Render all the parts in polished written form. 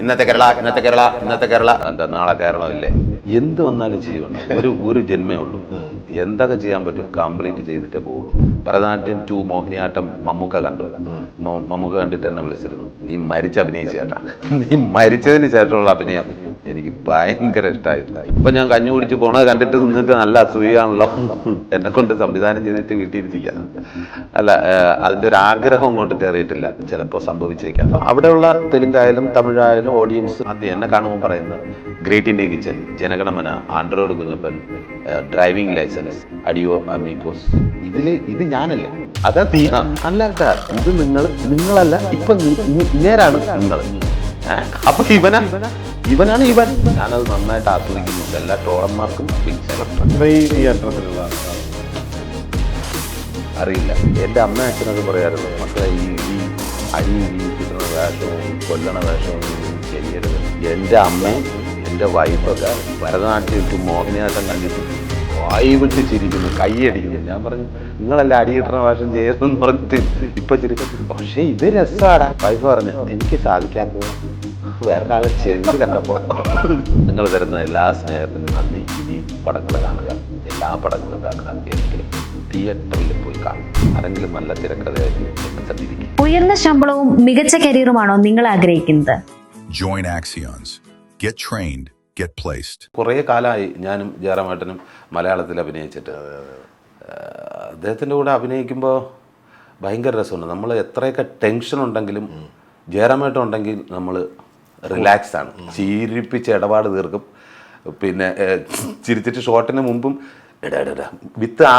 ഇന്നത്തെ കേരള എന്താ നാളെ കേരളമില്ലേ? എന്ത് വന്നാലും ചെയ്യണം. ഒരു ജന്മേ ഉള്ളൂ. എന്തൊക്കെ ചെയ്യാൻ പറ്റും കംപ്ലീറ്റ് ചെയ്തിട്ടേ പോകും. ഭരതനാട്യം 2 മോഹിനിയാട്ടം മമ്മൂക്ക കണ്ടു. മമ്മൂക്ക കണ്ടിട്ട് എന്നെ വിളിച്ചിരുന്നു, നീ മരിച്ച് അഭിനയിച്ചേട്ടാ. നീ മരിച്ചതിന് ശേഷമുള്ള അഭിനയം എനിക്ക് ഭയങ്കര ഇഷ്ടമായില്ല. ഇപ്പൊ ഞാൻ കഞ്ഞി കുടിച്ച് പോണത് കണ്ടിട്ട് നിങ്ങൾക്ക് നല്ല അസൂയാണല്ലോ. എന്നെ കൊണ്ട് സംവിധാനം ചെയ്തിട്ട് വീട്ടിലിരിക്കുക. അല്ല, അതിന്റെ ഒരു ആഗ്രഹം അങ്ങോട്ട് കയറിയിട്ടില്ല. ചിലപ്പോൾ സംഭവിച്ചേക്കാം. അവിടെയുള്ള തെലുങ്കായാലും തമിഴായാലും ഓഡിയൻസ് ആദ്യം എന്നെ കാണുമ്പോൾ പറയുന്നത് great India kitchen, Jana Gana Mana, Android Kunjappan, driving licence, adios amigos, ഇത് ഞാനല്ലേ? അതാ അല്ല കേട്ടാ, ഇത് നിങ്ങളല്ല, ഇപ്പൊ നേരാണ് നിങ്ങൾ. അപ്പൊ ഇവനാണ് ഇവൻ. ഞാനത് നന്നായിട്ട് ആസ്വദിക്കുന്നുണ്ട്. എല്ലാ ട്രോളന്മാർക്കും അറിയില്ല. എൻ്റെ അമ്മ അച്ഛനൊക്കെ പറയാറുണ്ട്, മക്കളെ ഈ അരി കിട്ടുന്ന വേഷവും കൊല്ലണ വേഷവും ചെയ്യരുത്. എൻ്റെ അമ്മയും എൻ്റെ വൈഫൊക്കെ ഭരതനാട്യം 2 മോഹിനിയാട്ടം കണ്ടിട്ട് വായി വിട്ട് ചിരിക്കുന്നു, കൈയടിക്കുന്നു. ഞാൻ പറഞ്ഞു, നിങ്ങളല്ല അടി കിട്ടണ വേഷം ചെയ്യരുതെന്ന് പറഞ്ഞിട്ട് ഇപ്പൊ ചിരിക്കും. പക്ഷെ ഇത് രസമാടാ. വൈഫ് പറഞ്ഞു, എനിക്ക് സാധിക്കാത്തത് വേറെ ആളെ ചെവി കണ്ടപ്പോൾ. നിങ്ങൾ തരുന്ന എല്ലാ സ്നേഹത്തിനും നന്ദി. ഈ പടങ്ങൾ കാണുക, എല്ലാ പടങ്ങളും കാണുക. എനിക്ക് തിയേറ്ററിൽ പോയി കാണും. ആരെങ്കിലും നല്ല തിരക്കഥയായിരിക്കും. ഉയർന്ന ശമ്പളവും മികച്ച കരിയറുമാണോ നിങ്ങൾ ആഗ്രഹിക്കുന്നത്? Join Axions. Get trained, get placed. കുറേ കാലമായി ഞാനും ജയറാമേട്ടനും മലയാളത്തിൽ അഭിനയിച്ചിട്ട്. അദ്ദേഹത്തിൻ്റെ കൂടെ അഭിനയിക്കുമ്പോൾ ഭയങ്കര രസമുണ്ട്. നമ്മൾ എത്രയൊക്കെ ടെൻഷൻ ഉണ്ടെങ്കിലും ജയറാമേട്ടൻ ഉണ്ടെങ്കിൽ നമ്മൾ റിലാക്സ് ആണ്. ചിരിപ്പിച്ച് ഇടപാട് തീർക്കും. പിന്നെ ചിരിച്ചിട്ട് ഷോട്ടിന് മുമ്പും വിത്ത് ആ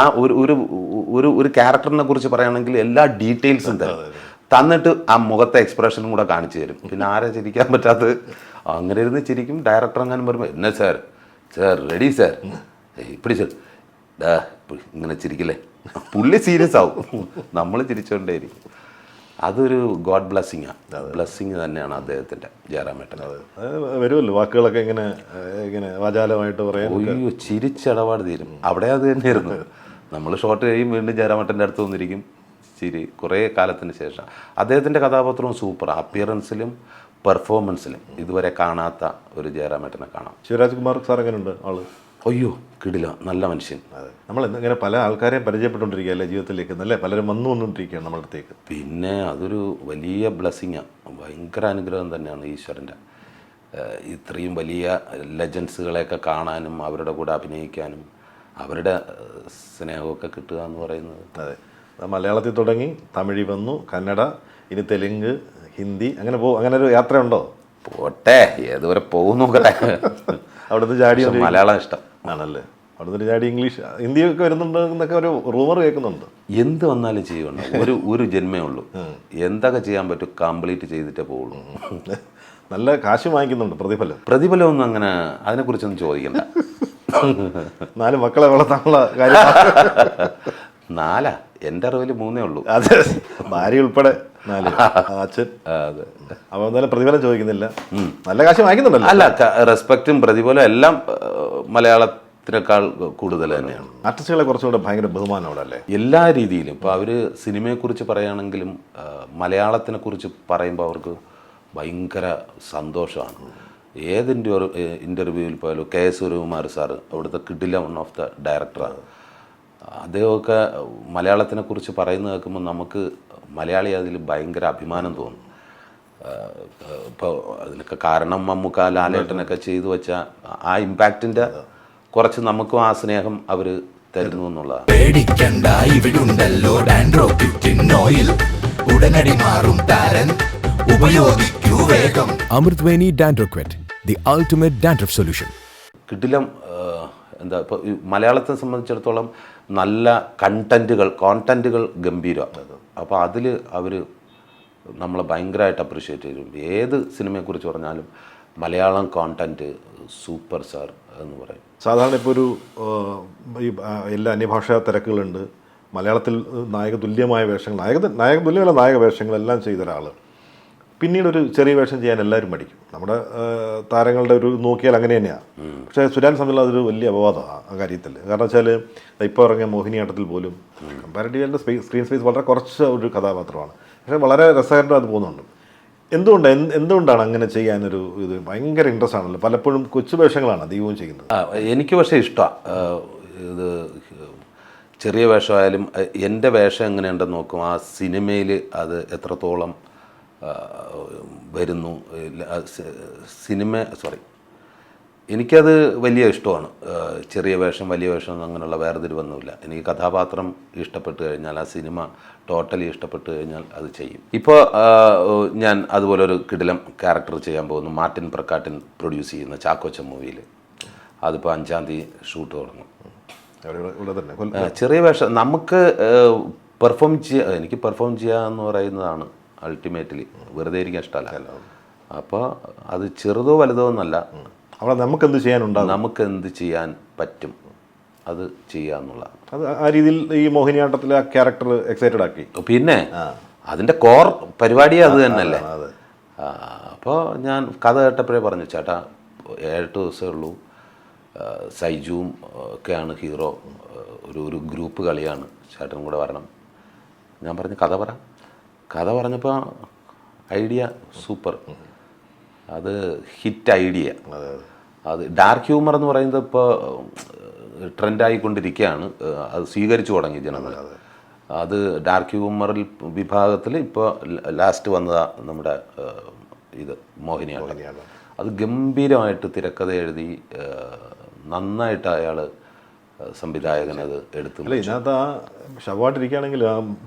ഒരു ക്യാരക്ടറിനെ കുറിച്ച് പറയുകയാണെങ്കിൽ എല്ലാ ഡീറ്റെയിൽസും തന്നിട്ട് ആ മുഖത്തെ എക്സ്പ്രഷനും കൂടെ കാണിച്ചു തരും. പിന്നെ ആരെ ചിരിക്കാൻ പറ്റാത്തത് അങ്ങനെ ഇരുന്ന് ചിരിക്കും. ഡയറക്ടർ അങ്ങനെ പറയുമ്പോൾ, എന്നാ സാർ റെഡി സാർ, ഇപ്പടി സാർ ഇങ്ങനെ ചിരിക്കില്ലേ, പുള്ളി സീരിയസ് ആവും, നമ്മൾ ചിരിച്ചുകൊണ്ടേയിരിക്കും. അതൊരു ഗോഡ് ബ്ലെസ്സിങ് തന്നെയാണ് അദ്ദേഹത്തിൻ്റെ, ജയറാമേട്ടൻ. വരുമല്ലോ വാക്കുകളൊക്കെ ഇങ്ങനെ വാചാലമായിട്ട് പറയാം. അയ്യോ, ചിരിച്ചിടപാട് തീരും. അവിടെ അത് തന്നെയായിരുന്നു. നമ്മൾ ഷോട്ട് കഴിയും, വീണ്ടും ജയറാമേട്ടൻ്റെ അടുത്ത് വന്നിരിക്കും, ചിരി. കുറേ കാലത്തിന് ശേഷം അദ്ദേഹത്തിൻ്റെ കഥാപാത്രവും സൂപ്പർ. അപ്പിയറൻസിലും പെർഫോമൻസിലും ഇതുവരെ കാണാത്ത ഒരു ജയറാമേട്ടനെ കാണാം. ശിവരാജ് കുമാർ സാർ എങ്ങനെയുണ്ട് ആള്? അയ്യോ, കിടില, നല്ല മനുഷ്യൻ. അതെ, നമ്മൾ ഇങ്ങനെ പല ആൾക്കാരെയും പരിചയപ്പെട്ടുകൊണ്ടിരിക്കുക അല്ലേ ജീവിതത്തിലേക്ക്, നല്ല പലരും വന്നുകൊണ്ടിരിക്കുകയാണ് നമ്മുടെ അടുത്തേക്ക്. പിന്നെ അതൊരു വലിയ ബ്ലെസ്സിങ്ങാണ്, ഭയങ്കര അനുഗ്രഹം തന്നെയാണ് ഈശ്വരൻ്റെ. ഇത്രയും വലിയ ലെജൻസുകളെയൊക്കെ കാണാനും അവരുടെ കൂടെ അഭിനയിക്കാനും അവരുടെ സ്നേഹമൊക്കെ കിട്ടുക എന്ന് പറയുന്നത്. അതെ, മലയാളത്തിൽ തുടങ്ങി തമിഴിൽ വന്നു, കന്നഡ, ഇനി തെലുങ്ക്, ഹിന്ദി, അങ്ങനെ ഒരു യാത്രയുണ്ടോ? പോട്ടെ, ഏതുവരെ പോകുന്നു. അവിടുത്തെ ചാടി മലയാളം ഇഷ്ടം ആണല്ലേ? അവിടുത്തെ ചാടി ഇംഗ്ലീഷ്, ഹിന്ദിയൊക്കെ വരുന്നുണ്ട് എന്നൊക്കെ ഒരു റൂമർ കേൾക്കുന്നുണ്ട്. എന്ത് വന്നാലും ചെയ്യണം. ഒരു ജന്മേ ഉള്ളൂ. എന്തൊക്കെ ചെയ്യാൻ പറ്റും കംപ്ലീറ്റ് ചെയ്തിട്ടേ പോകുള്ളൂ. നല്ല കാശ് വാങ്ങിക്കുന്നുണ്ട്. പ്രതിഫലമൊന്നും അങ്ങനെ അതിനെക്കുറിച്ചൊന്നും ചോദിക്കണ്ട. 4 മക്കളെ വളർത്താനുള്ള കാര്യം. 4? എൻ്റെ അറിവിൽ 3 ഉള്ളൂ. അതെ, ഭാര്യ ഉൾപ്പെടെ 4, അച്ഛൻ. അതെ, അപ്പോൾ എന്തായാലും പ്രതിഫലം ചോദിക്കുന്നില്ല, നല്ല കാശ് വാങ്ങിക്കുന്നുണ്ടല്ലോ. അല്ല, റെസ്പെക്റ്റും പ്രതിഫലം എല്ലാം മലയാളത്തിനേക്കാൾ കൂടുതൽ തന്നെയാണ്. ആർട്ടിസ്റ്റുകളെ കുറച്ചുകൂടെ ഭയങ്കര ബഹുമാനം അവിടെ അല്ലേ? എല്ലാ രീതിയിലും. ഇപ്പോൾ അവർ സിനിമയെക്കുറിച്ച് പറയുകയാണെങ്കിലും മലയാളത്തിനെ കുറിച്ച് പറയുമ്പോൾ അവർക്ക് ഭയങ്കര സന്തോഷമാണ്. ഏത് ഇൻ്റർവ്യൂവിൽ പോയാലും കെ എസ് സുരകുമാർ സാറ്, അവിടുത്തെ കിഡില വൺ ഓഫ് ദ ഡയറക്ടറാണ്. അദ്ദേഹമൊക്കെ മലയാളത്തിനെ കുറിച്ച് പറയുന്നത് കേൾക്കുമ്പോൾ നമുക്ക് മലയാളി അതിൽ ഭയങ്കര അഭിമാനം തോന്നും. ഇപ്പോൾ അതിനൊക്കെ കാരണം മമ്മൂക്ക, ലാലേട്ടനൊക്കെ ചെയ്തു വെച്ച ആ ഇമ്പാക്റ്റിൻ്റെ കുറച്ച് നമുക്കും ആ സ്നേഹം അവർ തരുന്നു എന്നുള്ളതാണ്. പേടിക്കണ്ട, ഇവിടുണ്ടല്ലോ ഡാൻഡ്രോപ്പിറ്റിനോയിൽ, ഉടനടി മാറും താരൻ, ഉപയോഗിക്കൂ വേഗം. അമൃത്വേനി ഡാൻഡ്രോക്വെറ്റ്, ദി അൾട്ടിമേറ്റ് ഡാൻഡ്രഫ് സൊല്യൂഷൻ. കിടിലം. എന്താ, ഇപ്പോൾ മലയാളത്തെ സംബന്ധിച്ചിടത്തോളം നല്ല കോണ്ടന്റുകൾ ഗംഭീരമാണ്. അപ്പോൾ അതിൽ അവർ നമ്മളെ ഭയങ്കരമായിട്ട് അപ്രിഷ്യേറ്റ് ചെയ്യും. ഏത് സിനിമയെക്കുറിച്ച് പറഞ്ഞാലും മലയാളം കോണ്ടന്റ് സൂപ്പർ സാർ എന്ന് പറയും. സാധാരണ ഇപ്പോൾ ഈ എല്ലാ അന്യഭാഷാ തിരക്കുകളുണ്ട്. മലയാളത്തിൽ നായക തുല്യമായ വേഷങ്ങൾ, നായക വേഷങ്ങളെല്ലാം ചെയ്ത ഒരാൾ പിന്നീടൊരു ചെറിയ വേഷം ചെയ്യാൻ എല്ലാവരും മടിക്കും. നമ്മുടെ താരങ്ങളുടെ ഒരു നോക്കിയാൽ അങ്ങനെ തന്നെയാണ്. പക്ഷേ സുരാൻ സംബന്ധിച്ചുള്ള അതൊരു വലിയ അപവാദമാണ് ആ കാര്യത്തിൽ. കാരണം വെച്ചാൽ ഇപ്പോൾ ഇറങ്ങിയ മോഹിനിയാട്ടത്തിൽ പോലും കമ്പാരിറ്റീവ് സ്ക്രീൻ സ്പേസ് വളരെ കുറച്ച് ഒരു കഥാപാത്രമാണ്. പക്ഷേ വളരെ രസകരമായിട്ട് അത് പോകുന്നുണ്ട്. എന്തുകൊണ്ടാണ് അങ്ങനെ ചെയ്യാനൊരു ഇത് ഭയങ്കര ഇൻട്രസ്റ്റ് ആണല്ലോ, പലപ്പോഴും കൊച്ചു വേഷങ്ങളാണ് അധികവും ചെയ്യുന്നത്. എനിക്ക് പക്ഷേ ഇഷ്ടമാണ് ഇത് ചെറിയ വേഷമായാലും എൻ്റെ വേഷം എങ്ങനെയുണ്ടെന്ന് നോക്കും, ആ സിനിമയിൽ അത് എത്രത്തോളം വരുന്നു. എനിക്കത് വലിയ ഇഷ്ടമാണ്. ചെറിയ വേഷം വലിയ വേഷം അങ്ങനെയുള്ള വേർതിരിവൊന്നുമില്ല. എനിക്ക് കഥാപാത്രം ഇഷ്ടപ്പെട്ട് കഴിഞ്ഞാൽ, ആ സിനിമ ടോട്ടലി ഇഷ്ടപ്പെട്ട് കഴിഞ്ഞാൽ അത് ചെയ്യും. ഇപ്പോൾ ഞാൻ അതുപോലൊരു കിടിലം ക്യാരക്ടർ ചെയ്യാൻ പോകുന്നു. മാർട്ടിൻ പ്രക്കാട്ടിൻ പ്രൊഡ്യൂസ് ചെയ്യുന്ന ചാക്കോച്ച മൂവിയിൽ. അതിപ്പോൾ 5-ാം തീയതി ഷൂട്ട് തുടങ്ങും. ചെറിയ വേഷം നമുക്ക് പെർഫോം ചെയ്യുക, എനിക്ക് പെർഫോം ചെയ്യുക എന്ന് പറയുന്നതാണ് അൾട്ടിമേറ്റ്ലി. വെറുതെ ഇരിക്കാൻ ഇഷ്ടമല്ല. അപ്പോൾ അത് ചെറുതോ വലുതോ എന്നല്ല, അവിടെ നമുക്കെന്ത് ചെയ്യാനുണ്ടാകും, നമുക്ക് എന്ത് ചെയ്യാൻ പറ്റും അത് ചെയ്യുക എന്നുള്ളതാണ്. അത് ആ രീതിയിൽ ഈ മോഹിനിയാട്ടത്തിലെ ആ ക്യാരക്ടർ എക്സൈറ്റഡ് ആക്കി. പിന്നെ അതിൻ്റെ കോർ പരിപാടി അത് തന്നെയല്ലേ. അപ്പോൾ ഞാൻ കഥ കേട്ടപ്പോഴേ പറഞ്ഞു, ചേട്ടാ 7 ദിവസമേ ഉള്ളൂ, സൈജുവും ഒക്കെയാണ് ഹീറോ, ഒരു ഗ്രൂപ്പ് കളിയാണ്, ചേട്ടനും കൂടെ വരണം. ഞാൻ പറഞ്ഞു കഥ പറഞ്ഞപ്പോൾ ഐഡിയ സൂപ്പർ, അത് ഹിറ്റ് ഐഡിയ. അത് ഡാർക്ക് ഹ്യൂമർ എന്ന് പറയുന്നത് ഇപ്പോൾ ട്രെൻഡായിക്കൊണ്ടിരിക്കുകയാണ്, അത് സ്വീകരിച്ചു തുടങ്ങി ജനങ്ങൾ. അത് ഡാർക്ക് ഹ്യൂമറിൽ വിഭാഗത്തിൽ ഇപ്പോൾ ലാസ്റ്റ് വന്നതാണ് നമ്മുടെ ഇത് മോഹിനിയാട്ടം. അത് ഗംഭീരമായിട്ട് തിരക്കഥ എഴുതി നന്നായിട്ട് അയാൾ സംവിധായകൻ അത് എടുത്തു. ഇതിനകത്ത് ആ ശവമായിട്ടിരിക്കുകയാണെങ്കിൽ ആ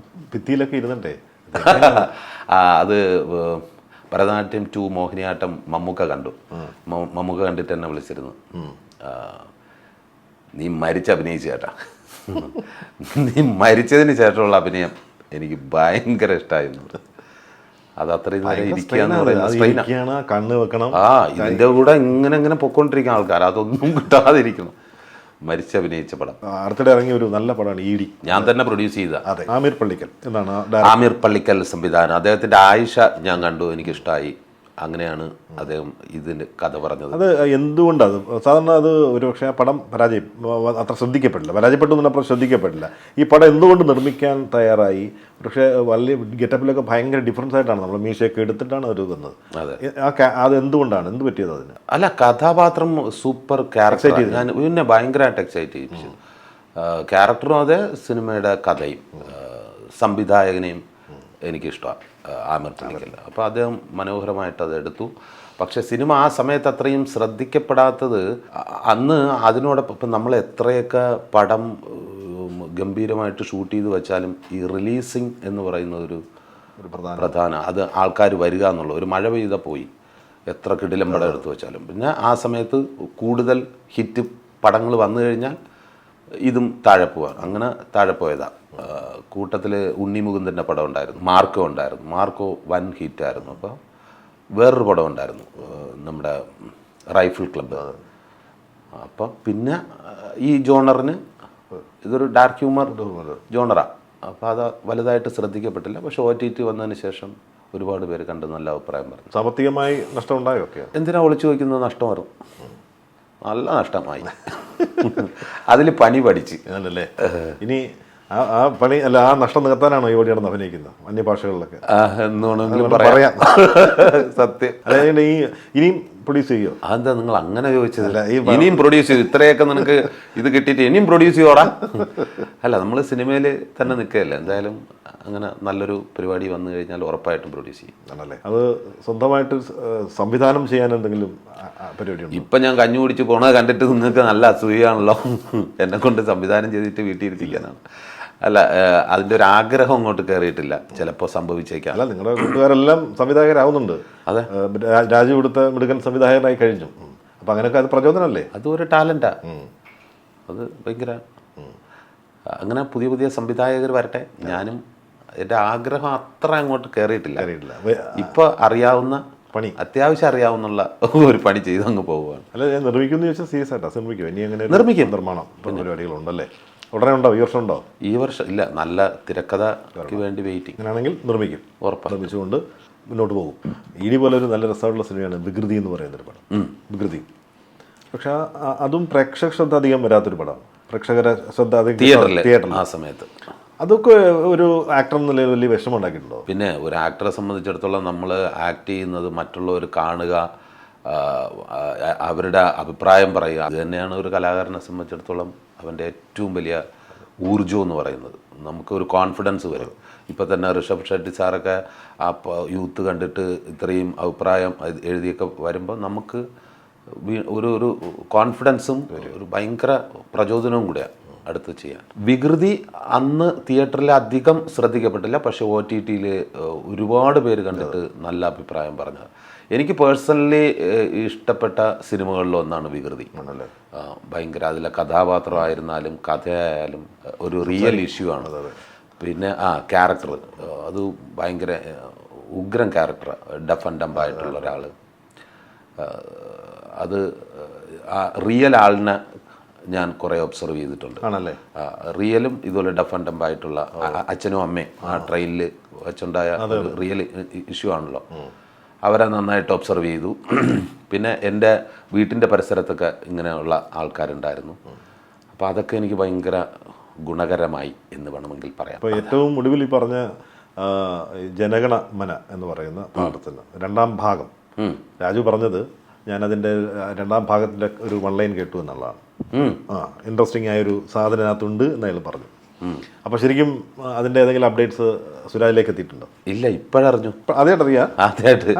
ഭിത്തിയിലൊക്കെ ഇരുന്നിട്ടേ അത് ഭരതനാട്യം 2 മോഹിനിയാട്ടം മമ്മൂക്ക കണ്ടു. മമ്മൂക്ക കണ്ടിട്ട് എന്നെ വിളിച്ചിരുന്നു, നീ അഭിനയിച്ചു ചേട്ടാ, നീ മരിച്ചതിന് ശേഷമുള്ള അഭിനയം എനിക്ക് ഭയങ്കര ഇഷ്ടമായിരുന്നു. അത് അത്രയും നേരം ഇരിക്കുകയാണ്, കണ്ണ് വെക്കണം, ഇതിൻ്റെ കൂടെ ഇങ്ങനെ പൊക്കോണ്ടിരിക്കുന്ന ആൾക്കാർ, അതൊന്നും കിട്ടാതിരിക്കണം. അഭിനയിച്ച പടം അടുത്തിടെ ഇറങ്ങിയ ഒരു നല്ല പടമാണ് ഈഡി. ഞാൻ തന്നെ പ്രൊഡ്യൂസ് ചെയ്ത. ആമിർ പള്ളിക്കൽ എന്നാണ് ആമിർ പള്ളിക്കൽ സംവിധാനം. അദ്ദേഹത്തിൻ്റെ ആയിഷ ഞാൻ കണ്ടു, എനിക്കിഷ്ടമായി. അങ്ങനെയാണ് അദ്ദേഹം ഇതിൻ്റെ കഥ പറഞ്ഞത്. അത് എന്തുകൊണ്ടത് സാധാരണ അത് ഒരുപക്ഷെ ആ പടം അത്ര പരാജയപ്പെട്ടു എന്നപ്പോൾ ശ്രദ്ധിക്കപ്പെട്ടില്ല. ഈ പടം എന്തുകൊണ്ട് നിർമ്മിക്കാൻ തയ്യാറായി? പക്ഷേ വലിയ ഗെറ്റപ്പിലൊക്കെ ഭയങ്കര ഡിഫറൻസ് ആയിട്ടാണ് നമ്മൾ മീശയൊക്കെ എടുത്തിട്ടാണ് അവർ വന്നത്. അത് എന്തുകൊണ്ടാണ്, എന്ത് പറ്റിയത് അതിന്? അല്ല, കഥാപാത്രം സൂപ്പർ ക്യാരക്ടർ, ഞാൻ പിന്നെ ഭയങ്കരമായിട്ട് എക്സൈറ്റ് ചെയ്യിപ്പിച്ചു. ക്യാരക്ടറും അതെ, സിനിമയുടെ കഥയും സംവിധായകനെയും എനിക്കിഷ്ടമാണ് ആമിർ പള്ളിക്കൽ. അപ്പോൾ അദ്ദേഹം മനോഹരമായിട്ട് അത് എടുത്തു. പക്ഷേ സിനിമ ആ സമയത്ത് അത്രയും ശ്രദ്ധിക്കപ്പെടാത്തത്, അന്ന് അതിനോടൊപ്പം ഇപ്പം നമ്മൾ എത്രയൊക്കെ പടം ഗംഭീരമായിട്ട് ഷൂട്ട് ചെയ്ത് വെച്ചാലും ഈ റിലീസിങ് എന്ന് പറയുന്ന ഒരു പ്രധാന, അത് ആൾക്കാർ വരിക എന്നുള്ള, ഒരു മഴ പെയ്ത പോയി എത്ര കിടിലം പടം എടുത്തു വെച്ചാലും. പിന്നെ ആ സമയത്ത് കൂടുതൽ ഹിറ്റ് പടങ്ങൾ വന്നു കഴിഞ്ഞാൽ ഇതും താഴെ പോവാൻ, അങ്ങനെ താഴെ പോയതാണ്. കൂട്ടത്തിൽ ഉണ്ണി മുകുന്ദൻ്റെ പടം ഉണ്ടായിരുന്നു, മാർക്കോ വൻ ഹിറ്റായിരുന്നു. അപ്പോൾ വേറൊരു പടം ഉണ്ടായിരുന്നു നമ്മുടെ റൈഫിൾ ക്ലബ്ബ്. അപ്പം പിന്നെ ഈ ജോണറിന് ഇതൊരു ഡാർക്ക് ഹ്യൂമർ ജോണറാണ്. അപ്പോൾ അത് വലുതായിട്ട് ശ്രദ്ധിക്കപ്പെട്ടില്ല. പക്ഷേ OTT വന്നതിന് ശേഷം ഒരുപാട് പേര് കണ്ട് നല്ല അഭിപ്രായം പറഞ്ഞു. സാമ്പത്തികമായി നഷ്ടം ഉണ്ടായോ? എന്തിനാ ഒളിച്ചു വയ്ക്കുന്നത്? നഷ്ടം വരും, നല്ല നഷ്ടമായി. അതിൽ പണി പഠിച്ച് അല്ലേ. ഇനി ആ പണി അല്ല, ആ നഷ്ടം നികത്താനാണോ ഈ ഓടി നടന്ന് അഭിനയിക്കുന്നത് അന്യഭാഷകളിലൊക്കെ എന്നുവേണമെങ്കിലും പറയാം. സത്യം. അതായത് ഇനിയും പ്രൊഡ്യൂസ് ചെയ്യുമോ? അതെന്താ നിങ്ങൾ അങ്ങനെ ചോദിച്ചതല്ല, ഇനിയും പ്രൊഡ്യൂസ് ചെയ്യും. ഇത്രയൊക്കെ നിനക്ക് ഇത് കിട്ടിയിട്ട് ഇനിയും പ്രൊഡ്യൂസ് ചെയ്യോടാ? അല്ല, നമ്മൾ സിനിമയിൽ തന്നെ നിൽക്കുകയല്ലേ. എന്തായാലും അങ്ങനെ നല്ലൊരു പരിപാടി വന്നു കഴിഞ്ഞാൽ ഉറപ്പായിട്ടും പ്രൊഡ്യൂസ് ചെയ്യും. ആണല്ലേ. അത് സ്വന്തമായിട്ട് സംവിധാനം ചെയ്യാൻ എന്തെങ്കിലും പരിപാടിയുണ്ടോ? ഇപ്പം ഞാൻ കഞ്ഞി കുടിച്ച് പോണത് കണ്ടിട്ട് നിങ്ങൾക്ക് നല്ല അസൂയാണല്ലോ. എന്നെ കൊണ്ട് സംവിധാനം ചെയ്തിട്ട് വീട്ടിൽ ഇരുത്തിക്കാനാണ്. അല്ല, അതിൻ്റെ ഒരു ആഗ്രഹം അങ്ങോട്ട് കയറിയിട്ടില്ല. ചിലപ്പോൾ സംഭവിച്ചേക്കാം. അല്ല, നിങ്ങളുടെ കൂട്ടുകാരെല്ലാം സംവിധായകരാവുന്നുണ്ട്. അതെ, രാജു കൊടുത്ത മിടുക്കൻ സംവിധായകനായി കഴിഞ്ഞു. അപ്പം അങ്ങനെയൊക്കെ അത് പ്രചോദനമല്ലേ? അതൊരു ടാലൻ്റാ. അത് ഭയങ്കര, അങ്ങനെ പുതിയ സംവിധായകർ വരട്ടെ. ഞാനും എൻ്റെ ആഗ്രഹം അത്ര അങ്ങോട്ട് കയറിയിട്ടില്ല. ഇപ്പോൾ അറിയാവുന്ന പണി, അത്യാവശ്യം അറിയാവുന്നുള്ള ഒരു പണി ചെയ്ത് അങ്ങ് പോവുകയാണ്. അല്ല, ഞാൻ നിർമ്മിക്കുമെന്ന് ചോദിച്ചാൽ സീരിയസ് ആയിട്ടാണ്. നിർമ്മിക്കും ഇനി അങ്ങനെ നിർമ്മിക്കും. നിർമ്മാണം പരിപാടികളുണ്ടല്ലേ? ഉടനെ ഉണ്ടോ? ഈ വർഷം ഉണ്ടോ? ഈ വർഷം ഇല്ല, നല്ല തിരക്കഥയ്ക്ക് വേണ്ടി വെയിറ്റിംഗ്. അങ്ങനെയാണെങ്കിൽ നിർമ്മിക്കും, ഉറപ്പാണ്. നിർമ്മിച്ചുകൊണ്ട് മുന്നോട്ട് പോകും. ഇനി പോലെ ഒരു നല്ല രസമുള്ള സിനിമയാണ് വികൃതി എന്ന് പറയുന്നൊരു പടം. വികൃതി പക്ഷെ അതും പ്രേക്ഷക ശ്രദ്ധ അധികം വരാത്തൊരു പടം. പ്രേക്ഷകരെ ശ്രദ്ധ അധികം തിയേറ്ററിൽ ആ സമയത്ത് അതൊക്കെ ഒരു ആക്ടർ എന്ന നിലയിൽ വലിയ വിഷമം ഉണ്ടാക്കിയിട്ടുണ്ടോ? പിന്നെ ഒരു ആക്ടറെ സംബന്ധിച്ചിടത്തോളം നമ്മൾ ആക്ട് ചെയ്യുന്നത് മറ്റുള്ളവർ കാണുക, അവരുടെ അഭിപ്രായം പറയുക, അത് തന്നെയാണ് ഒരു കലാകാരനെ സംബന്ധിച്ചിടത്തോളം അവൻ്റെ ഏറ്റവും വലിയ ഊർജ്ജം എന്ന് പറയുന്നത്. നമുക്കൊരു കോൺഫിഡൻസ് വരും. ഇപ്പോൾ തന്നെ ഋഷഭ് ഷെട്ടി സാറൊക്കെ ആ യൂത്ത് കണ്ടിട്ട് ഇത്രയും അഭിപ്രായം എഴുതിയൊക്കെ വരുമ്പോൾ നമുക്ക് ഒരു കോൺഫിഡൻസും ഒരു ഭയങ്കര പ്രചോദനവും കൂടെയാണ് അടുത്ത് ചെയ്യാൻ. വികൃതി അന്ന് തിയേറ്ററിൽ അധികം ശ്രദ്ധിക്കപ്പെട്ടില്ല, പക്ഷേ OTT-യിൽ ഒരുപാട് പേര് കണ്ടിട്ട് നല്ല അഭിപ്രായം പറഞ്ഞത്. എനിക്ക് പേഴ്സണലി ഇഷ്ടപ്പെട്ട സിനിമകളിലൊന്നാണ് വികൃതി. ഭയങ്കര അതിലെ കഥാപാത്രമായിരുന്നാലും കഥയായാലും ഒരു റിയൽ ഇഷ്യൂ ആണ്. പിന്നെ ക്യാരക്ടർ അത് ഭയങ്കര ഉഗ്രൻ ക്യാരക്ടർ, ഡഫ് ആൻഡ് ഡംബ് ആയിട്ടുള്ള ഒരാൾ. അത് ആ റിയൽ ആളിനെ ഞാൻ കുറേ ഒബ്സർവ് ചെയ്തിട്ടുണ്ട്. ആണല്ലേ? റിയലും ഇതുപോലെ ഡഫ് ആൻഡ് ഡംബ് ആയിട്ടുള്ള അച്ഛനും അമ്മയും ആ ട്രെയിനിൽ വെച്ചുണ്ടായ റിയൽ ഇഷ്യൂ ആണല്ലോ. അവരെ നന്നായിട്ട് ഒബ്സർവ് ചെയ്തു. പിന്നെ എൻ്റെ വീട്ടിൻ്റെ പരിസരത്തൊക്കെ ഇങ്ങനെയുള്ള ആൾക്കാരുണ്ടായിരുന്നു. അപ്പോൾ അതൊക്കെ എനിക്ക് ഭയങ്കര ഗുണകരമായി എന്ന് വേണമെങ്കിൽ പറയാം. അപ്പോൾ ഏറ്റവും ഒടുവിൽ ഈ പറഞ്ഞ ജനഗണ മന എന്ന് പറയുന്ന പാഠത്തിന് 2ാം ഭാഗം രാജു പറഞ്ഞത്, ഞാനതിൻ്റെ 2ാം ഭാഗത്തിൻ്റെ ഒരു വൺലൈൻ കേട്ടു എന്നുള്ളതാണ്. ഇൻട്രസ്റ്റിംഗ് ആയൊരു സാധനത്തിനകത്തുണ്ട് എന്നയാൾ പറഞ്ഞു. അപ്പോൾ ശരിക്കും അതിൻ്റെ ഏതെങ്കിലും അപ്ഡേറ്റ്സ് സുരാജിലേക്ക് എത്തിയിട്ടുണ്ടോ? ഇല്ല, ഇപ്പോഴറിഞ്ഞു. അതായിട്ട് അറിയാം? ആദ്യമായിട്ട്.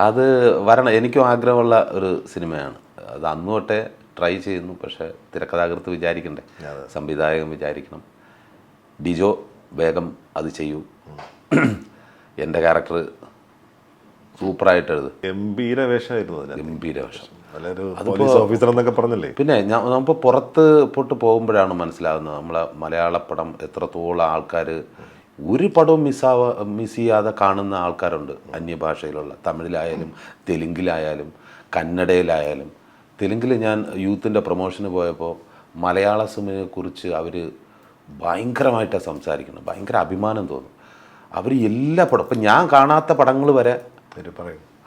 അത് വരണം, എനിക്കും ആഗ്രഹമുള്ള ഒരു സിനിമയാണ്. അത് അന്ന് തൊട്ടേ ട്രൈ ചെയ്യുന്നു. പക്ഷേ തിരക്കഥാകൃത്ത് വിചാരിക്കണ്ടേ, സംവിധായകൻ വിചാരിക്കണം. ഡിജോ വേഗം അത് ചെയ്യൂ. എൻ്റെ ക്യാരക്ടർ സൂപ്പറായിട്ട് എഴുതും. ഗംഭീര വേഷമായിരുന്നു. ഗംഭീര വേഷം. പോലീസ് ഓഫീസർ എന്നൊക്കെ പറഞ്ഞല്ലേ? പിന്നെ നമുക്ക് പുറത്ത് പോട്ട് പോകുമ്പോഴാണ് മനസ്സിലാകുന്നത് നമ്മളെ മലയാളപ്പടം എത്രത്തോളം ആൾക്കാർ ഒരു പടവും മിസ് ചെയ്യാതെ കാണുന്ന ആൾക്കാരുണ്ട്. അന്യഭാഷയിലുള്ള തമിഴിലായാലും തെലുങ്കിലായാലും കന്നഡയിലായാലും. തെലുങ്കിൽ ഞാൻ യൂത്തിൻ്റെ പ്രൊമോഷന് പോയപ്പോൾ മലയാള സിനിമയെക്കുറിച്ച് അവർ ഭയങ്കരമായിട്ടാണ് സംസാരിക്കുന്നത്. ഭയങ്കര അഭിമാനം തോന്നും. അവർ എല്ലാ പടം, ഇപ്പം ഞാൻ കാണാത്ത പടങ്ങൾ വരെ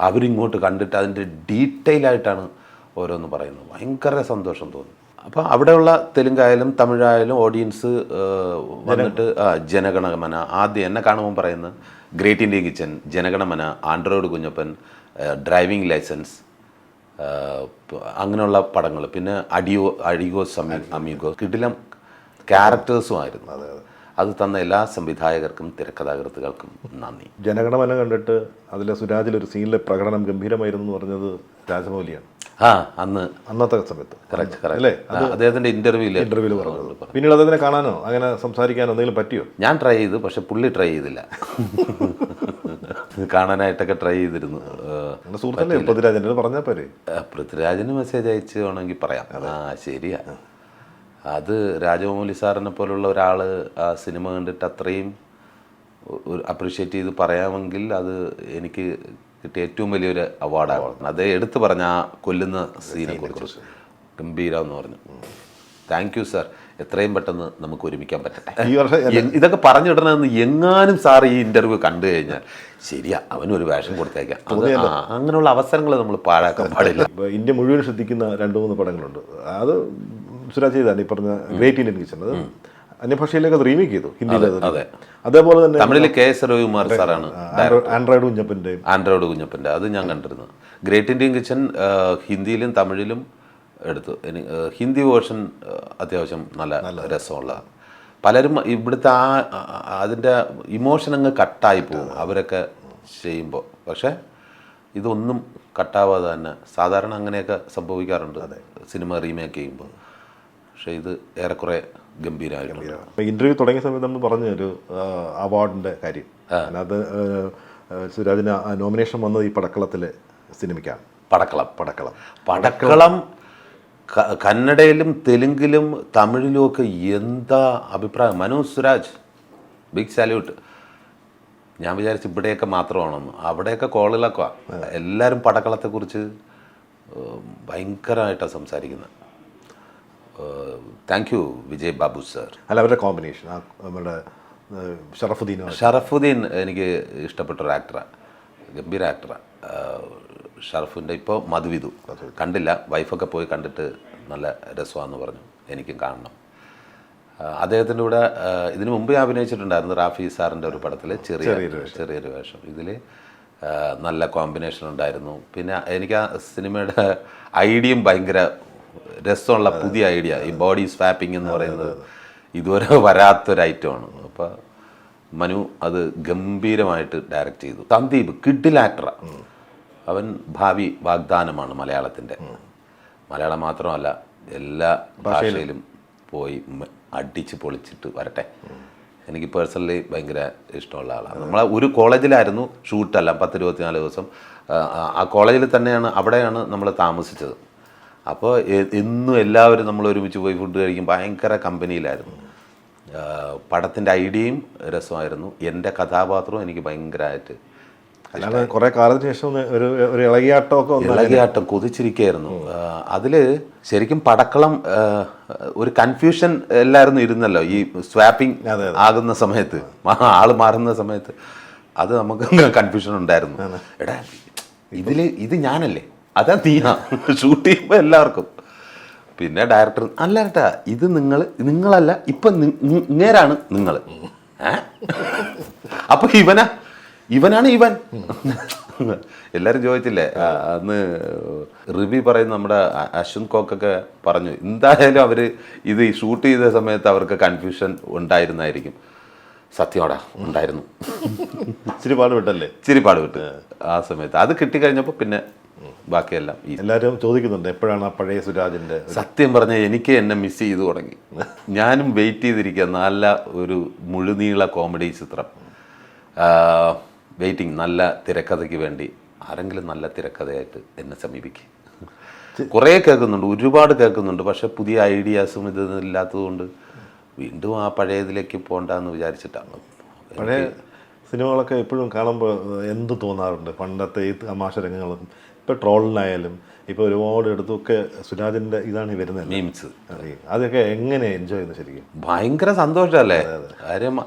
അവരിങ്ങോട്ട് കണ്ടിട്ട് അതിൻ്റെ ഡീറ്റെയിൽ ആയിട്ടാണ് ഓരോന്ന് പറയുന്നത്. ഭയങ്കര സന്തോഷം തോന്നും. അപ്പോൾ അവിടെയുള്ള തെലുങ്കായാലും തമിഴായാലും ഓഡിയൻസ് വന്നിട്ട് ജനഗണമന ആദ്യം എന്നെ കാണുമ്പോൾ പറയുന്നത് Great Indian Kitchen, Jana Gana Mana, Android Kunjappan, driving Licence, അങ്ങനെയുള്ള പടങ്ങൾ. പിന്നെ അഡിഗോസ് അമീഗോസ് കിടിലം ക്യാരക്ടേഴ്സുമായിരുന്നു. അത് തന്ന എല്ലാ സംവിധായകർക്കും തിരക്കഥാകൃത്തുക്കൾക്കും നന്ദി. ജനഗണമന കണ്ടിട്ട് അതിലെ സുരാജിലൊരു സീനിലെ പ്രകടനം ഗംഭീരമായിരുന്നു എന്ന് പറഞ്ഞത് രാജമൗലിയാണ്. അന്നത്തെ സമയത്ത് അല്ലേ? അദ്ദേഹത്തിന്റെ ഇന്റർവ്യൂവിൽ പറഞ്ഞത്. പിന്നീട് അദ്ദേഹത്തിനെ കാണാനോ അങ്ങനെ സംസാരിക്കാനോ എന്തെങ്കിലും പറ്റിയോ? ഞാൻ ട്രൈ ചെയ്തു, പക്ഷെ പുള്ളി ട്രൈ ചെയ്തില്ല. കാണാനായിട്ടൊക്കെ ട്രൈ ചെയ്തിരുന്നു. സുഹൃത്തല്ലേ പൃഥ്വിരാജ്, പറഞ്ഞാൽ പോരെ? പൃഥ്വിരാജിന് മെസ്സേജ് അയച്ച് വേണമെങ്കിൽ പറയാം. ശരിയാ. അത് രാജമൗലി സാറിനെ പോലുള്ള ഒരാൾ ആ സിനിമ കണ്ടിട്ട് അത്രയും അപ്രീഷിയേറ്റ് ചെയ്ത് പറയാമെങ്കിൽ അത് എനിക്ക് കിട്ടിയ ഏറ്റവും വലിയൊരു അവാർഡാണ്. അത് എടുത്തു പറഞ്ഞ ആ കൊല്ലുന്ന സീനെ കുറിച്ച് ഗംഭീരം എന്ന് പറഞ്ഞു. താങ്ക് യു സാർ, എത്രയും പെട്ടെന്ന് നമുക്ക് ഒരുമിക്കാൻ പറ്റട്ടെ. ഇതൊക്കെ പറഞ്ഞിടണമെന്ന് എങ്ങാനും സാർ ഈ ഇന്റർവ്യൂ കണ്ടു കഴിഞ്ഞാൽ ശരിയാ, അവനൊരു വേഷം കൊടുത്തേക്കാം. അങ്ങനെയുള്ള അവസരങ്ങൾ നമ്മൾ പാഴാക്കാൻ പാടില്ല. ഇന്ത്യ മുഴുവൻ ശ്രദ്ധിക്കുന്ന 2-3 പടങ്ങളുണ്ട്. അത് സുരാജ് ചെയ്താണ് ഈ പറഞ്ഞ ഗ്രേറ്റ് ഇന്ത്യൻ കിച്ചൺ. അത് അന്യഭാഷയിലേക്ക് അത് റീമേക്ക് ചെയ്തു, ഹിന്ദിയിൽ. അതേപോലെ തന്നെ തമിഴിൽ KS രവികുമാർ സാറാണ് ആൻഡ്രോയിഡ് കുഞ്ഞപ്പൻ്റെ അത് ഞാൻ കണ്ടിരുന്നു. ഗ്രേറ്റ് ഇന്ത്യൻ കിച്ചൺ ഹിന്ദിയിലും തമിഴിലും എടുത്തു. ഹിന്ദി വേർഷൻ അത്യാവശ്യം നല്ല രസമുള്ള. പലരും ഇവിടുത്തെ അതിൻ്റെ ഇമോഷൻ അങ്ങ് കട്ടായി പോകും അവരൊക്കെ ചെയ്യുമ്പോൾ. പക്ഷേ ഇതൊന്നും കട്ടാവാതെ തന്നെ സാധാരണ അങ്ങനെയൊക്കെ സംഭവിക്കാറുണ്ട് സിനിമ റീമേക്ക് ചെയ്യുമ്പോൾ. പക്ഷേ ഇത് ഏറെക്കുറെ ഗംഭീരമായിട്ടുണ്ട്. ഇന്റർവ്യൂ തുടങ്ങിയ സമയത്ത് നമ്മൾ പറഞ്ഞ ഒരു അവാർഡിൻ്റെ കാര്യം. അത് സുരാജിന് നോമിനേഷൻ വന്നത് ഈ പടക്കളത്തിലെ സിനിമയ്ക്കാണ്. പടക്കളം കന്നഡയിലും തെലുങ്കിലും തമിഴിലുമൊക്കെ എന്താ അഭിപ്രായം. Manoj Suraj, big salute. ഞാൻ വിചാരിച്ചു ഇവിടെയൊക്കെ മാത്രമാണെന്ന്. അവിടെയൊക്കെ കോളിലൊക്കെ എല്ലാവരും പടക്കളത്തെക്കുറിച്ച് ഭയങ്കരമായിട്ടാണ് സംസാരിക്കുന്നത്. Thank you Vijay Babu sir. അല്ല, അവരുടെ കോമ്പിനേഷൻ നമ്മുടെ ഷറഫുദ്ദീൻ എനിക്ക് ഇഷ്ടപ്പെട്ടൊരു ആക്ടറാണ്, ഗംഭീര ആക്ടറാണ് ഷറഫിൻ്റെ. ഇപ്പോൾ മധുവിധു കണ്ടില്ല, വൈഫൊക്കെ പോയി കണ്ടിട്ട് നല്ല രസമാണെന്ന് പറഞ്ഞു. എനിക്കും കാണണം. അദ്ദേഹത്തിൻ്റെ കൂടെ ഇതിനു മുമ്പ് ഞാൻ അഭിനയിച്ചിട്ടുണ്ടായിരുന്നു റാഫി സാറിൻ്റെ ഒരു പടത്തിൽ ചെറിയൊരു വേഷം. ഇതിൽ നല്ല കോമ്പിനേഷൻ ഉണ്ടായിരുന്നു. പിന്നെ എനിക്ക് ആ സിനിമയുടെ ഐഡിയയും ഭയങ്കര രസമുള്ള പുതിയ ഐഡിയ, ഈ ബോഡി സ്വാപ്പിംഗ് എന്ന് പറയുന്നത് ഇതുവരെ വരാത്തൊരു ഐറ്റമാണ്. അപ്പോൾ മനു അത് ഗംഭീരമായിട്ട് ഡയറക്റ്റ് ചെയ്തു. സന്ദീപ് കിഡിൽ ആക്ടറാണ്. അവൻ ഭാവി വാഗ്ദാനമാണ് മലയാളത്തിൻ്റെ. മലയാളം മാത്രമല്ല എല്ലാ ഭാഷയിലും പോയി അടിച്ച് പൊളിച്ചിട്ട് വരട്ടെ. എനിക്ക് പേഴ്സണലി ഭയങ്കര ഇഷ്ടമുള്ള ആളാണ്. നമ്മൾ ഒരു കോളേജിലായിരുന്നു ഷൂട്ടെല്ലാം 10-24 ദിവസം. ആ കോളേജിൽ തന്നെയാണ്, അവിടെയാണ് നമ്മൾ താമസിച്ചത്. അപ്പോൾ എന്നും എല്ലാവരും നമ്മൾ ഒരുമിച്ച് പോയി ഫുഡ് കഴിക്കും. ഭയങ്കര കമ്പനിയിലായിരുന്നു. പടത്തിൻ്റെ ഐഡിയയും രസമായിരുന്നു. എൻ്റെ കഥാപാത്രവും എനിക്ക് ഭയങ്കരമായിട്ട് അല്ലാതെ കുറേ കാലത്തിന് ശേഷം ഒരു ഇളകിയാട്ടം കൊതിച്ചിരിക്കുകയായിരുന്നു. അതിൽ ശരിക്കും പടക്കളം ഒരു കൺഫ്യൂഷൻ എല്ലാവരും ഇരുന്നല്ലോ ഈ സ്വാപ്പിംഗ് ആകുന്ന സമയത്ത്, ആള് മാറുന്ന സമയത്ത്. അത് നമുക്ക് കൺഫ്യൂഷൻ ഉണ്ടായിരുന്നു. എടാ ഇത് ഞാനല്ലേ, അതാ നീയാ ഷൂട്ട് ചെയ്യുമ്പോൾ എല്ലാവർക്കും. പിന്നെ ഡയറക്ടർ അല്ല കേട്ടാ, ഇത് നിങ്ങളല്ല, ഇപ്പം ഇങ്ങേരാണ് നിങ്ങൾ. അപ്പൊ ഇവനാണ് ഇവൻ. എല്ലാവരും ചോദിച്ചില്ലേ അന്ന് റിവ്യൂ പറയുന്ന നമ്മുടെ അശ്വന്ത് കോക്കൊക്കെ പറഞ്ഞു, എന്തായാലും അവർ ഇത് ഷൂട്ട് ചെയ്ത സമയത്ത് അവർക്ക് കൺഫ്യൂഷൻ ഉണ്ടായിരുന്നായിരിക്കും. സത്യോടാ ഉണ്ടായിരുന്നു. ഇച്ചിരി പാട് വിട്ട് ആ സമയത്ത്. അത് കിട്ടിക്കഴിഞ്ഞപ്പോൾ പിന്നെ ബാക്കിയെല്ലാം എല്ലാവരും ചോദിക്കുന്നുണ്ട് എപ്പോഴാണ് ആ പഴയ സുരാജിൻ്റെ. സത്യം പറഞ്ഞാൽ എനിക്ക് എന്നെ മിസ് ചെയ്തു തുടങ്ങി. ഞാനും വെയിറ്റ് ചെയ്തിരിക്കുക നല്ല ഒരു മുഴുനീള കോമഡി ചിത്രം. വെയിറ്റിംഗ്, നല്ല തിരക്കഥയ്ക്ക് വേണ്ടി. ആരെങ്കിലും നല്ല തിരക്കഥയായിട്ട് എന്നെ സമീപിക്കും. കുറേ കേൾക്കുന്നുണ്ട്, ഒരുപാട് കേൾക്കുന്നുണ്ട്. പക്ഷെ പുതിയ ഐഡിയാസും ഇതൊന്നും ഇല്ലാത്തതുകൊണ്ട് വീണ്ടും ആ പഴയതിലേക്ക് പോകണ്ടെന്ന് വിചാരിച്ചിട്ടാണ്. പഴയ സിനിമകളൊക്കെ എപ്പോഴും കാണുമ്പോൾ എന്ത് തോന്നാറുണ്ട്. പണ്ടത്തെ ഈ തമാശ രംഗങ്ങളും ഇപ്പോൾ ട്രോളിനായാലും ഇപ്പോൾ ഒരുപാട് എടുത്തൊക്കെ സുരാജിൻ്റെ ഇതാണ് ഈ വരുന്നത് മീംസ്. അതൊക്കെ എങ്ങനെ എൻജോയ് ചെയ്യുന്നത് ശരിക്കും? ഭയങ്കര സന്തോഷമല്ലേ. കാര്യം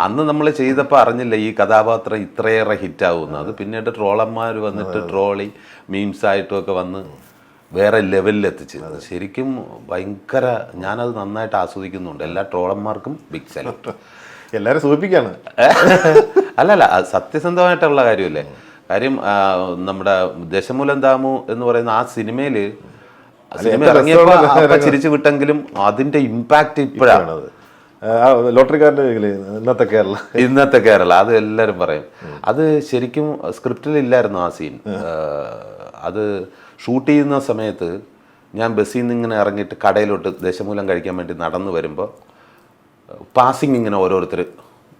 അന്ന് നമ്മൾ ചെയ്തപ്പോൾ അറിഞ്ഞില്ല ഈ കഥാപാത്രം ഇത്രയേറെ ഹിറ്റാവുന്നു. അത് പിന്നീട് ട്രോളന്മാർ വന്നിട്ട് ട്രോളി മീംസായിട്ടുമൊക്കെ വന്ന് വേറെ ലെവലിലെത്തിച്ച് ശരിക്കും ഭയങ്കര, ഞാനത് നന്നായിട്ട് ആസ്വദിക്കുന്നുണ്ട്. എല്ലാ ട്രോളന്മാർക്കും ബിഗ് സല്യൂട്ട്. എല്ലാവരും സൂചിപ്പിക്കുകയാണ്. അല്ലല്ല, സത്യസന്ധമായിട്ടുള്ള കാര്യമല്ലേ. കാര്യം നമ്മുടെ ദശമൂലം ദാമു എന്ന് പറയുന്ന ആ സിനിമ ഇറങ്ങിയപ്പോൾ ചിരിച്ചു വിട്ടെങ്കിലും അതിൻ്റെ ഇമ്പാക്റ്റ് ഇപ്പോഴാണ്. ലോട്ടറിക്കാരൻ്റെ ഇന്നത്തെ കേരള അത് എല്ലാവരും പറയും. അത് ശരിക്കും സ്ക്രിപ്റ്റിൽ ഇല്ലായിരുന്നു ആ സീൻ. അത് ഷൂട്ട് ചെയ്യുന്ന സമയത്ത് ഞാൻ ബസ്സിൽ നിന്ന് ഇങ്ങനെ ഇറങ്ങിയിട്ട് കടയിലോട്ട് ദശമൂലം കഴിക്കാൻ വേണ്ടി നടന്നു വരുമ്പോൾ പാസിങ് ഇങ്ങനെ ഓരോരുത്തർ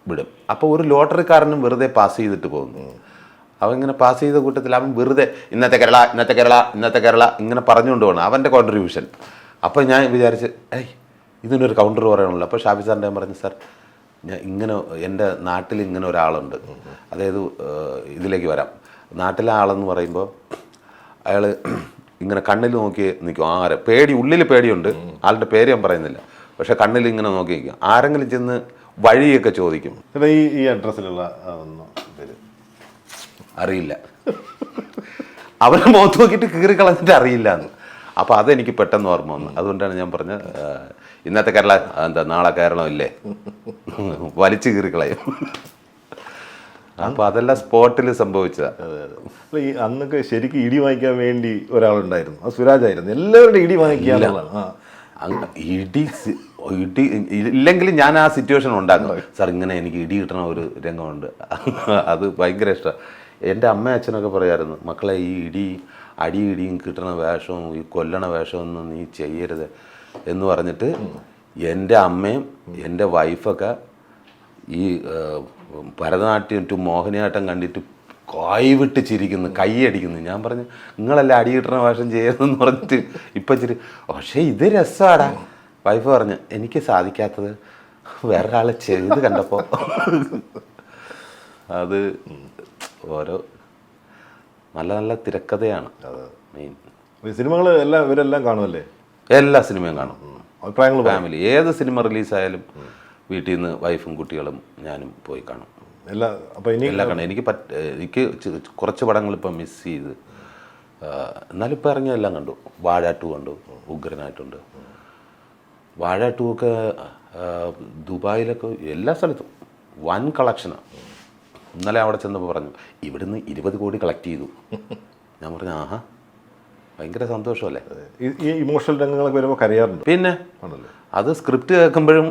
വിടും. അപ്പോൾ ഒരു ലോട്ടറിക്കാരനും വെറുതെ പാസ് ചെയ്തിട്ട് പോകുന്നു. അവൻ ഇങ്ങനെ പാസ് ചെയ്ത കൂട്ടത്തിൽ അവൻ വെറുതെ ഇന്നത്തെ കേരള ഇങ്ങനെ പറഞ്ഞുകൊണ്ട് പോകണം, അവൻ്റെ കോൺട്രിബ്യൂഷൻ. അപ്പോൾ ഞാൻ വിചാരിച്ച് ഇതിനൊരു കൗണ്ടർ പറയണമല്ലോ. അപ്പോൾ ഷാഫി സാറിൻ്റെ ഞാൻ പറഞ്ഞു, സാർ ഞാൻ ഇങ്ങനെ എൻ്റെ നാട്ടിൽ ഇങ്ങനെ ഒരാളുണ്ട്, അതായത് ഇതിലേക്ക് വരാം. നാട്ടിലെ ആളെന്ന് പറയുമ്പോൾ അയാൾ ഇങ്ങനെ കണ്ണിൽ നോക്കി നിൽക്കും. ഉള്ളിൽ പേടിയുണ്ട്, ആളുടെ പേര് ഞാൻ പറയുന്നില്ല, പക്ഷെ കണ്ണിൽ ഇങ്ങനെ നോക്കി നിൽക്കും. ആരെങ്കിലും ചെന്ന് വഴിയൊക്കെ ചോദിക്കും. ഈ അഡ്രസ്സിലുള്ള അറിയില്ല, അവനെ മുഖത്ത് നോക്കിയിട്ട് കീറി കളഞ്ഞിട്ട് അറിയില്ല എന്ന്. അപ്പോൾ അതെനിക്ക് പെട്ടെന്ന് ഓർമ്മ വന്നു. അതുകൊണ്ടാണ് ഞാൻ പറഞ്ഞത് ഇന്നത്തെ കേരള എന്താ നാളെ കേരളം ഇല്ലേ, വലിച്ചു കീറിക്കളയും. അപ്പോൾ അതെല്ലാം സ്പോട്ടിൽ സംഭവിച്ചതാണ്. ഈ അന്നൊക്കെ ശരിക്കും ഇടി വാങ്ങിക്കാൻ വേണ്ടി ഒരാളുണ്ടായിരുന്നു, അത് സുരാജായിരുന്നു. എല്ലാവരുടെയും ഇടി വാങ്ങിക്കാനുള്ളതാണ്. ഇടി ഇല്ലെങ്കിലും ഞാൻ ആ സിറ്റുവേഷൻ ഉണ്ടാക്കും. സാർ ഇങ്ങനെ എനിക്ക് ഇടി കിട്ടണ ഒരു രംഗമുണ്ട്, അത് ഭയങ്കര ഇഷ്ടമാണ്. എൻ്റെ അമ്മ അച്ഛനൊക്കെ പറയായിരുന്നു, മക്കളെ ഈ അടിയും കിട്ടണ വേഷവും ഈ കൊല്ലണ വേഷമൊന്നും നീ ചെയ്യരുത് എന്ന് പറഞ്ഞിട്ട് എൻ്റെ അമ്മയും എൻ്റെ വൈഫൊക്കെ ഈ ഭരതനാട്യം ടു മോഹിനിയാട്ടം കണ്ടിട്ട് കൈവിട്ട് ചിരിക്കുന്നു, കൈയടിക്കുന്നു. ഞാൻ പറഞ്ഞു, നിങ്ങളല്ലേ അടി കിട്ടണ വേഷം ചെയ്യുന്നതെന്ന് പറഞ്ഞിട്ട് ഇപ്പം ചിരി. പക്ഷേ ഇത് രസമാടാ. വൈഫ് പറഞ്ഞു, എനിക്ക് സാധിക്കാത്തത് വേറൊരാളെ ചെയ്ത് കണ്ടപ്പോൾ. അത് ഓരോ നല്ല നല്ല തിരക്കഥയാണ് മെയിൻ. സിനിമകൾ ഇവരെല്ലാം കാണുമല്ലേ? എല്ലാ സിനിമയും കാണും. അഭിപ്രായങ്ങൾ ഫാമിലി ഏത് സിനിമ റിലീസായാലും വീട്ടിൽ നിന്ന് വൈഫും കുട്ടികളും ഞാനും പോയി കാണും. എല്ലാം കാണും. എനിക്ക് കുറച്ച് പടങ്ങൾ ഇപ്പം മിസ് ചെയ്ത്, എന്നാലും ഇപ്പം ഇറങ്ങിയ എല്ലാം കണ്ടു. വാഴ 2 കണ്ടു, ഉഗ്രനായിട്ടുണ്ട്. വാഴ 2 ഒക്കെ ദുബായിലൊക്കെ എല്ലാ സ്ഥലത്തും വൻ കളക്ഷനാണ്. ഇന്നലെ അവിടെ ചെന്നപ്പോൾ പറഞ്ഞു ഇവിടുന്ന് 20 കോടി കളക്ട് ചെയ്തു. ഞാൻ പറഞ്ഞു ആഹാ ഭയങ്കര സന്തോഷമല്ലേ. ഈ ഇമോഷണൽ രംഗങ്ങളൊക്കെ വരുമ്പോൾ കരയാറുണ്ട്. പിന്നെ ആണല്ലോ. അത് സ്ക്രിപ്റ്റ് കേൾക്കുമ്പോഴും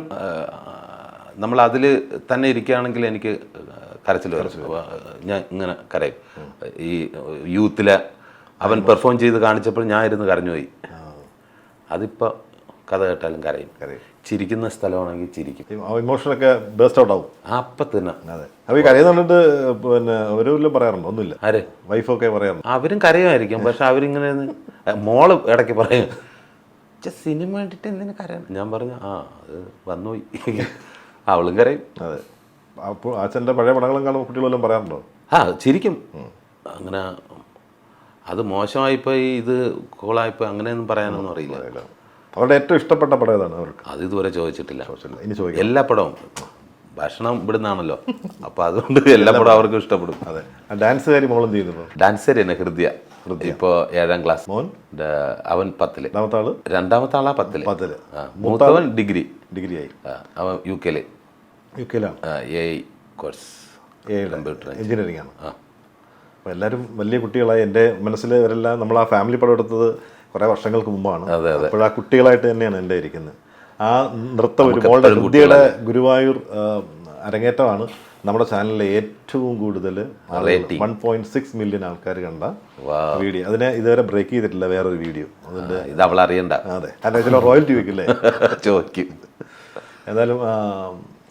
നമ്മൾ അതിൽ തന്നെ ഇരിക്കുകയാണെങ്കിൽ എനിക്ക് കരച്ചിൽ വരും. ഞാൻ ഇങ്ങനെ കരയും. ഈ യൂത്തിലെ അവൻ പെർഫോം ചെയ്ത് കാണിച്ചപ്പോൾ ഞാൻ ഇരുന്ന് കരഞ്ഞുപോയി. അതിപ്പോൾ കഥ കേട്ടാലും കരയും. ചിരിക്കുന്ന സ്ഥലമാണെങ്കിൽ ചിരിക്കും. ഇമോഷനൊക്കെ ബേസ്റ്റ് ഔട്ട് ആവും അപ്പം തന്നെ. അതെ. അപ്പോൾ ഈ കരയുന്നുണ്ട് പിന്നെ അവരും പറയാറുണ്ടോ? ഒന്നുമില്ല. ആര്? വൈഫൊക്കെ പറയാറുണ്ട്. അവരും കരയുമായിരിക്കും. പക്ഷെ അവരിങ്ങനെ മോള് ഇടയ്ക്ക് പറയും സിനിമ കണ്ടിട്ട് എന്തിനു കരയണം. ഞാൻ പറഞ്ഞു അത് വന്നുപോയി. അവളും കരയും. അതെ. അപ്പോൾ അച്ഛൻ്റെ പഴയ പടങ്ങളും കാണുമ്പോൾ കുട്ടികളെല്ലാം പറയാറുണ്ടോ? ചിരിക്കും. അങ്ങനെ അത് മോശമായിപ്പോയി ഇത് കോളായിപ്പോയി അങ്ങനെയൊന്നും പറയാനൊന്നും അറിയില്ല. അവരുടെ ഏറ്റവും ഇഷ്ടപ്പെട്ട പടം ഏതാണ് അവർക്ക്? അത് ഇതുവരെ ചോദിച്ചിട്ടില്ല. ഇനി ചോദിക്കാം. എല്ലാ പടവും ഭക്ഷണം ഇവിടുന്നാണല്ലോ, അപ്പോൾ അതുകൊണ്ട് എല്ലാ പടവും അവർക്ക് ഇഷ്ടപ്പെടും. അതെ. ഡാൻസുകാരി മോളും ചെയ്യുന്നു. ഡാൻസർ തന്നെ ഹൃദയ. ഇപ്പോൾ 7ാം ക്ലാസ്. മോൻ അവൻ 10ൽ. രണ്ടാമത്തെ ആളാ 10ൽ. മൂത്തവൻ ഡിഗ്രി ആയി. അവൻ യുകെയിലാണ്. AI കോഴ്സ് കമ്പ്യൂട്ടർ എഞ്ചിനീയറിംഗ് ആണ്. അപ്പോൾ എല്ലാവരും വലിയ കുട്ടികളായി. എൻ്റെ മനസ്സിൽ ഇവരെല്ലാം നമ്മൾ ആ ഫാമിലി പടം എടുത്തത് കുറേ വർഷങ്ങൾക്ക് മുമ്പാണ്. അപ്പോൾ ആ കുട്ടികളായിട്ട് തന്നെയാണ് എൻ്റെ ഇരിക്കുന്നത്. ആ നൃത്തം ഒരു മോളുടെ ഹൃദയയുടെ ഗുരുവായൂർ അരങ്ങേറ്റമാണ് നമ്മുടെ ചാനലിലെ ഏറ്റവും കൂടുതൽ 1.6 മില്യൺ ആൾക്കാർ കണ്ട വീഡിയോ. അതിനെ ഇതുവരെ ബ്രേക്ക് ചെയ്തിട്ടില്ല വേറൊരു വീഡിയോ. അതിൻ്റെ ഇത് അവൾ അറിയണ്ട. അതെ. അതിൻ്റെ ചില റോയൽറ്റി വയ്ക്കില്ലേ ചോദിക്കും. ഏതായാലും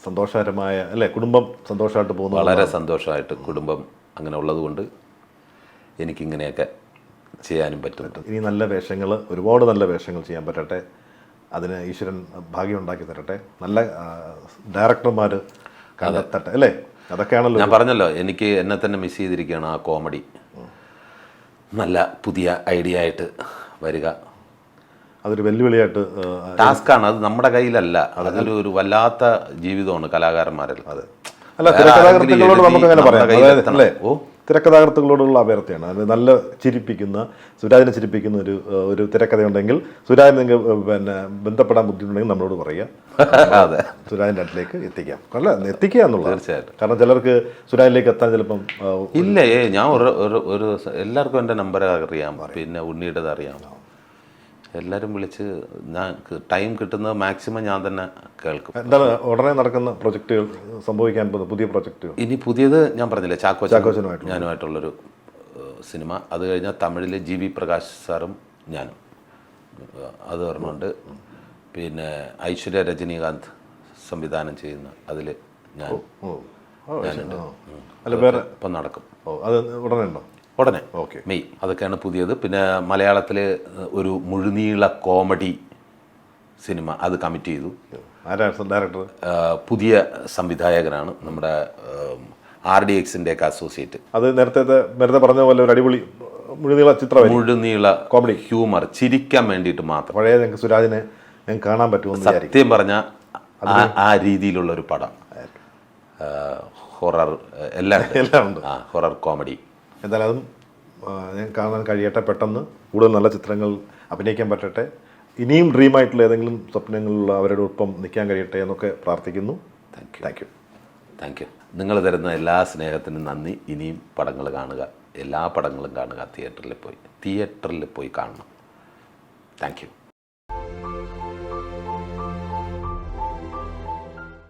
സന്തോഷകരമായ അല്ലേ, കുടുംബം സന്തോഷമായിട്ട് പോകുന്നു. വളരെ സന്തോഷമായിട്ട് കുടുംബം അങ്ങനെ ഉള്ളതുകൊണ്ട് എനിക്കിങ്ങനെയൊക്കെ ചെയ്യാനും പറ്റും. ഇനി നല്ല വേഷങ്ങൾ, ഒരുപാട് നല്ല വേഷങ്ങൾ ചെയ്യാൻ പറ്റട്ടെ. അതിന് ഈശ്വരൻ ഭാഗ്യം ഉണ്ടാക്കി തരട്ടെ. നല്ല ഡയറക്ടർമാർ കണ്ടെത്തട്ടെ അല്ലേ. അതൊക്കെയാണല്ലോ ഞാൻ പറഞ്ഞല്ലോ, എനിക്ക് എന്നെ തന്നെ മിസ് ചെയ്തിരിക്കുകയാണ് ആ കോമഡി. നല്ല പുതിയ ഐഡിയ ആയിട്ട് വരിക അതൊരു വെല്ലുവിളിയായിട്ട് ടാസ്ക്കാണ്. അത് നമ്മുടെ കയ്യിലല്ല. അതൊരു ഒരു വല്ലാത്ത ജീവിതമാണ് കലാകാരന്മാരിൽ. അതെ. അല്ല, തിരക്കഥാകൃത്തുക്കളോട് നമുക്ക് അങ്ങനെ പറയാം അല്ലേ. തിരക്കഥാകൃത്തുക്കളോടുള്ള അഭ്യർത്ഥനയാണ്. അത് നല്ല ചിരിപ്പിക്കുന്ന, സുരാജിനെ ചിരിപ്പിക്കുന്ന ഒരു തിരക്കഥയുണ്ടെങ്കിൽ സുരാജിനെ നിങ്ങൾക്ക് പിന്നെ ബന്ധപ്പെടാൻ ബുദ്ധിമുട്ടുണ്ടെങ്കിൽ നമ്മളോട് പറയുക. അതെ, സുരാജിൻ്റെ അടുത്തേക്ക് എത്തിക്കാം. അല്ല, എത്തിക്കുക എന്നുള്ളത് തീർച്ചയായിട്ടും. കാരണം ചിലർക്ക് സുരാജിലേക്ക് എത്താൻ ചിലപ്പം ഇല്ല. ഞാൻ ഒരു എല്ലാവർക്കും എൻ്റെ നമ്പർ അറിയാം, പിന്നെ ഉണ്ണിയുടേത് അറിയാം. എല്ലാവരും വിളിച്ച് ഞാൻ ടൈം കിട്ടുന്നത് മാക്സിമം ഞാൻ തന്നെ കേൾക്കും. എന്താണ് ഉടനെ നടക്കുന്ന പ്രൊജക്റ്റുകൾ, സംഭവിക്കാൻ പോകുന്ന പുതിയ പ്രൊജക്റ്റുകൾ? ഇനി പുതിയത് ഞാൻ പറഞ്ഞില്ലേ, ഞാനുമായിട്ടുള്ളൊരു സിനിമ. അത് കഴിഞ്ഞാൽ തമിഴിൽ GB പ്രകാശ് സാറും ഞാനും, അത് പറഞ്ഞുകൊണ്ട്. പിന്നെ ഐശ്വര്യ രജനീകാന്ത് സംവിധാനം ചെയ്യുന്ന അതിൽ ഞാനുണ്ട്. ഇപ്പം നടക്കും. അത് ഉടനെ ഉണ്ടോ? ഉടനെ. ഓക്കെ. മെയ്. അതൊക്കെയാണ് പുതിയത്. പിന്നെ മലയാളത്തിൽ ഒരു മുഴുനീള കോമഡി സിനിമ അത് കമ്മിറ്റ് ചെയ്തു. ഡയറക്ടർ പുതിയ സംവിധായകനാണ്, നമ്മുടെ RDXൻ്റെ ഒക്കെ അസോസിയേറ്റ്. അത് നേരത്തെ പറഞ്ഞ പോലെ ഒരു അടിപൊളി മുഴുനീള കോമഡി ഹ്യൂമർ, ചിരിക്കാൻ വേണ്ടിയിട്ട് മാത്രം. പഴയ ഞങ്ങൾക്ക് സുരാജിനെ ഞങ്ങൾക്ക് കാണാൻ പറ്റുമെന്ന് സത്യം പറഞ്ഞാൽ ആ രീതിയിലുള്ളൊരു പടം. ഹൊറർ എല്ലാം ഉണ്ട്. Horror comedy. എന്തായാലും അതും ഞാൻ കാണാൻ കഴിയട്ടെ. പെട്ടെന്ന് കൂടുതൽ നല്ല ചിത്രങ്ങൾ അഭിനയിക്കാൻ പറ്റട്ടെ. ഇനിയും ഡ്രീമായിട്ടുള്ള ഏതെങ്കിലും സ്വപ്നങ്ങളുള്ള അവരുടെ ഒപ്പം നിൽക്കാൻ കഴിയട്ടെ എന്നൊക്കെ പ്രാർത്ഥിക്കുന്നു. Thank you. നിങ്ങൾ തരുന്ന എല്ലാ സ്നേഹത്തിനും നന്ദി. ഇനിയും പടങ്ങൾ കാണുക, എല്ലാ പടങ്ങളും കാണുക. തിയേറ്ററിൽ പോയി കാണണം. Thank you.